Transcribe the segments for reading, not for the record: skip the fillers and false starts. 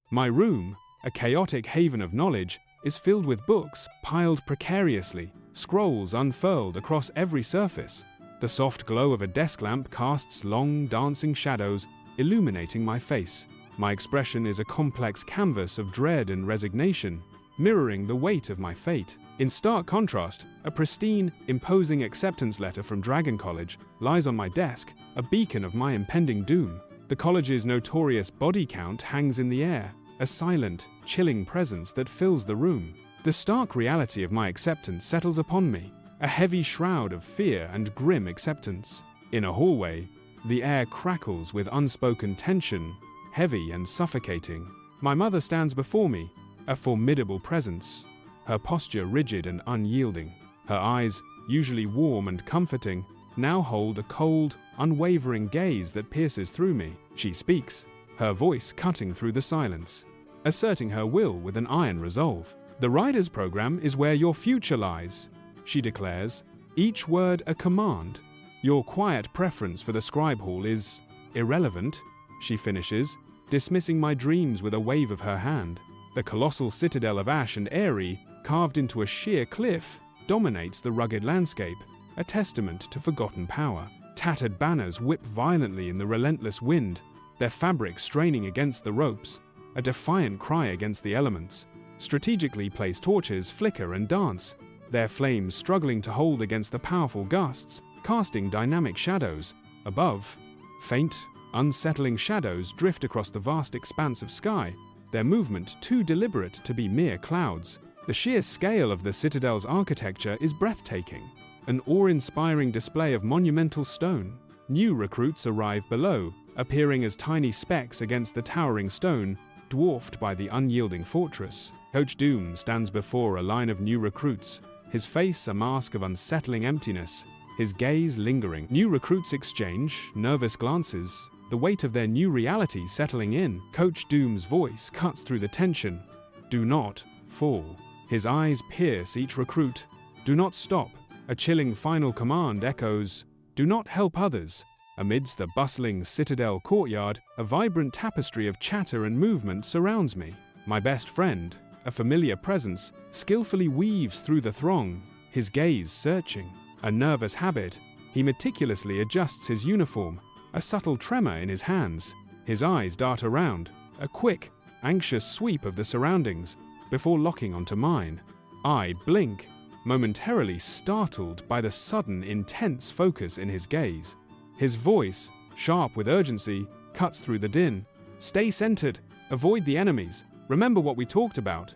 My room, a chaotic haven of knowledge, is filled with books piled precariously, scrolls unfurled across every surface. The soft glow of a desk lamp casts long, dancing shadows, illuminating my face. My expression is a complex canvas of dread and resignation, mirroring the weight of my fate. In stark contrast, a pristine, imposing acceptance letter from Dragon College lies on my desk, a beacon of my impending doom. The college's notorious body count hangs in the air, a silent, chilling presence that fills the room. The stark reality of my acceptance settles upon me, a heavy shroud of fear and grim acceptance. In a hallway, the air crackles with unspoken tension, heavy and suffocating. My mother stands before me, a formidable presence, her posture rigid and unyielding. Her eyes, usually warm and comforting, now hold a cold, unwavering gaze that pierces through me. She speaks, her voice cutting through the silence, asserting her will with an iron resolve. "The Riders program is where your future lies," she declares, each word a command. "Your quiet preference for the Scribe Hall is irrelevant," she finishes, dismissing my dreams with a wave of her hand. The colossal citadel of ash and airy, carved into a sheer cliff, dominates the rugged landscape, a testament to forgotten power. Tattered banners whip violently in the relentless wind, their fabric straining against the ropes, a defiant cry against the elements. Strategically placed torches flicker and dance, their flames struggling to hold against the powerful gusts, casting dynamic shadows. Above, faint, unsettling shadows drift across the vast expanse of sky, their movement too deliberate to be mere clouds. The sheer scale of the citadel's architecture is breathtaking, an awe-inspiring display of monumental stone. New recruits arrive below, appearing as tiny specks against the towering stone, dwarfed by the unyielding fortress. Coach Doom stands before a line of new recruits, his face a mask of unsettling emptiness, his gaze lingering. New recruits exchange nervous glances, the weight of their new reality settling in. Coach Doom's voice cuts through the tension. "Do not fall." His eyes pierce each recruit. "Do not stop." A chilling final command echoes, "Do not help others." Amidst the bustling citadel courtyard, a vibrant tapestry of chatter and movement surrounds me. My best friend, a familiar presence, skillfully weaves through the throng, his gaze searching. A nervous habit, he meticulously adjusts his uniform, a subtle tremor in his hands. His eyes dart around, a quick, anxious sweep of the surroundings, before locking onto mine. I blink, momentarily startled by the sudden, intense focus in his gaze. His voice, sharp with urgency, cuts through the din. "Stay centered, avoid the enemies, remember what we talked about."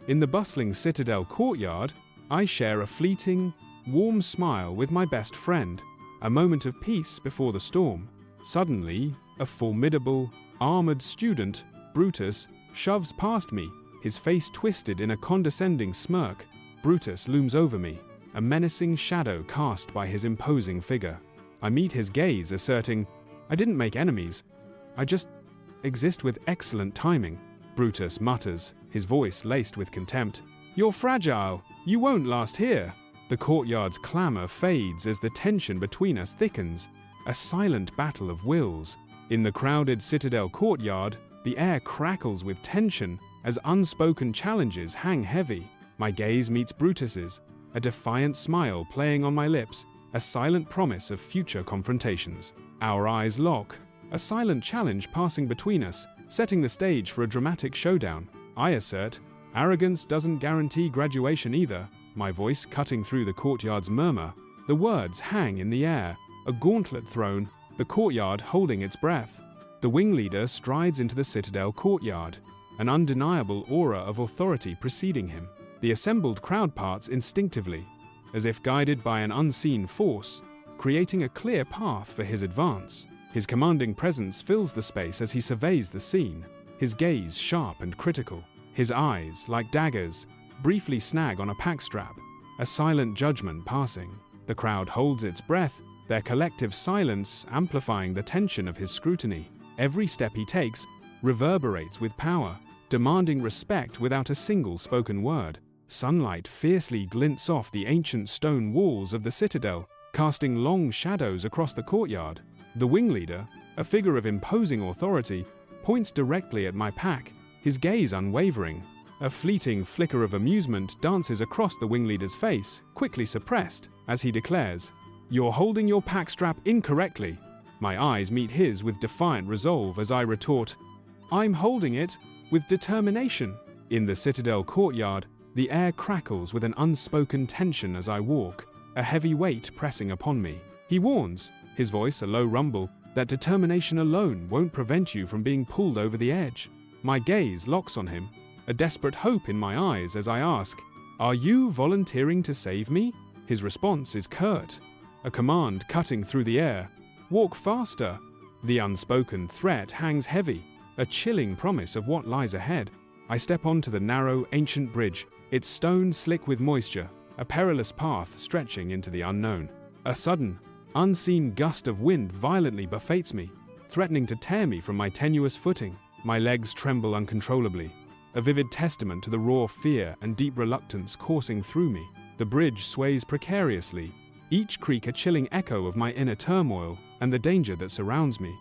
In the bustling citadel courtyard, I share a fleeting, warm smile with my best friend, a moment of peace before the storm. Suddenly, a formidable, armored student, Brutus, shoves past me, his face twisted in a condescending smirk. Brutus looms over me, a menacing shadow cast by his imposing figure. I meet his gaze, asserting, "I didn't make enemies. I just exist with excellent timing." Brutus mutters, his voice laced with contempt. "You're fragile. You won't last here." The courtyard's clamor fades as the tension between us thickens, a silent battle of wills. In the crowded citadel courtyard, the air crackles with tension as unspoken challenges hang heavy. My gaze meets Brutus's, a defiant smile playing on my lips, a silent promise of future confrontations. Our eyes lock, a silent challenge passing between us, setting the stage for a dramatic showdown. I assert, "Arrogance doesn't guarantee graduation either," my voice cutting through the courtyard's murmur. The words hang in the air, a gauntlet thrown, the courtyard holding its breath. The wingleader strides into the citadel courtyard, an undeniable aura of authority preceding him. The assembled crowd parts instinctively, as if guided by an unseen force, creating a clear path for his advance. His commanding presence fills the space as he surveys the scene, his gaze sharp and critical. His eyes, like daggers, briefly snag on a pack strap, a silent judgment passing. The crowd holds its breath, their collective silence amplifying the tension of his scrutiny. Every step he takes reverberates with power, demanding respect without a single spoken word. Sunlight fiercely glints off the ancient stone walls of the citadel, casting long shadows across the courtyard. The wingleader, a figure of imposing authority, points directly at my pack, his gaze unwavering. A fleeting flicker of amusement dances across the wingleader's face, quickly suppressed, as he declares, "You're holding your pack strap incorrectly." My eyes meet his with defiant resolve as I retort, "I'm holding it with determination." In the citadel courtyard, the air crackles with an unspoken tension as I walk, a heavy weight pressing upon me. He warns, his voice a low rumble, that determination alone won't prevent you from being pulled over the edge. My gaze locks on him, a desperate hope in my eyes as I ask, "Are you volunteering to save me?" His response is curt, a command cutting through the air, "Walk faster." The unspoken threat hangs heavy, a chilling promise of what lies ahead. I step onto the narrow, ancient bridge, its stone slick with moisture, a perilous path stretching into the unknown. A sudden, unseen gust of wind violently buffets me, threatening to tear me from my tenuous footing. My legs tremble uncontrollably, a vivid testament to the raw fear and deep reluctance coursing through me. The bridge sways precariously, each creak a chilling echo of my inner turmoil and the danger that surrounds me.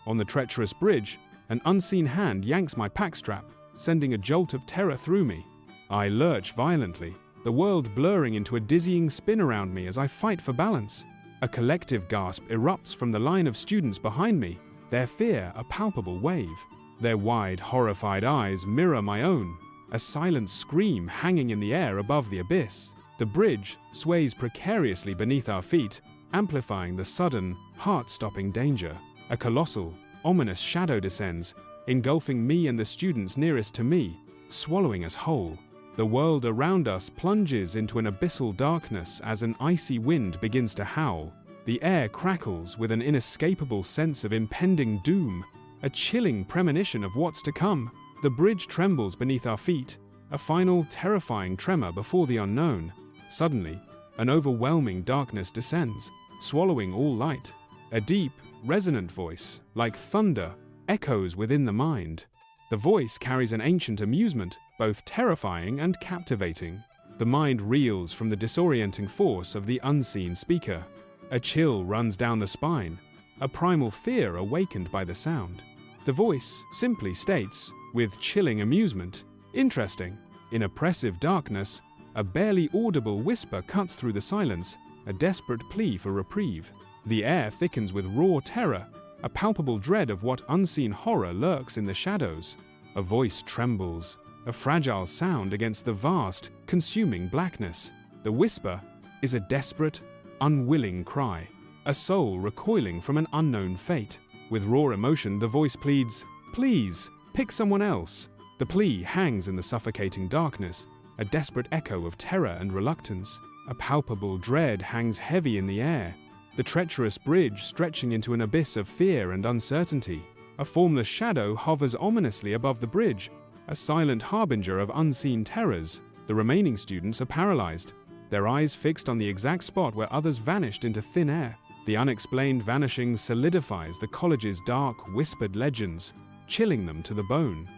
On the treacherous bridge, an unseen hand yanks my pack strap, sending a jolt of terror through me. I lurch violently, the world blurring into a dizzying spin around me as I fight for balance. A collective gasp erupts from the line of students behind me, their fear a palpable wave. Their wide, horrified eyes mirror my own, a silent scream hanging in the air above the abyss. The bridge sways precariously beneath our feet, amplifying the sudden, heart-stopping danger. A colossal, ominous shadow descends, engulfing me and the students nearest to me, swallowing us whole. The world around us plunges into an abyssal darkness as an icy wind begins to howl. The air crackles with an inescapable sense of impending doom, a chilling premonition of what's to come. The bridge trembles beneath our feet, a final terrifying tremor before the unknown. Suddenly, an overwhelming darkness descends, swallowing all light. A deep, resonant voice, like thunder, echoes within the mind. The voice carries an ancient amusement, both terrifying and captivating. The mind reels from the disorienting force of the unseen speaker. A chill runs down the spine, a primal fear awakened by the sound. The voice simply states, with chilling amusement, "Interesting." In oppressive darkness, a barely audible whisper cuts through the silence, a desperate plea for reprieve. The air thickens with raw terror, a palpable dread of what unseen horror lurks in the shadows. A voice trembles, a fragile sound against the vast, consuming blackness. The whisper is a desperate, unwilling cry, a soul recoiling from an unknown fate. With raw emotion, the voice pleads, "Please, pick someone else." The plea hangs in the suffocating darkness, a desperate echo of terror and reluctance. A palpable dread hangs heavy in the air, the treacherous bridge stretching into an abyss of fear and uncertainty. A formless shadow hovers ominously above the bridge, a silent harbinger of unseen terrors. The remaining students are paralyzed, their eyes fixed on the exact spot where others vanished into thin air. The unexplained vanishing solidifies the college's dark, whispered legends, chilling them to the bone.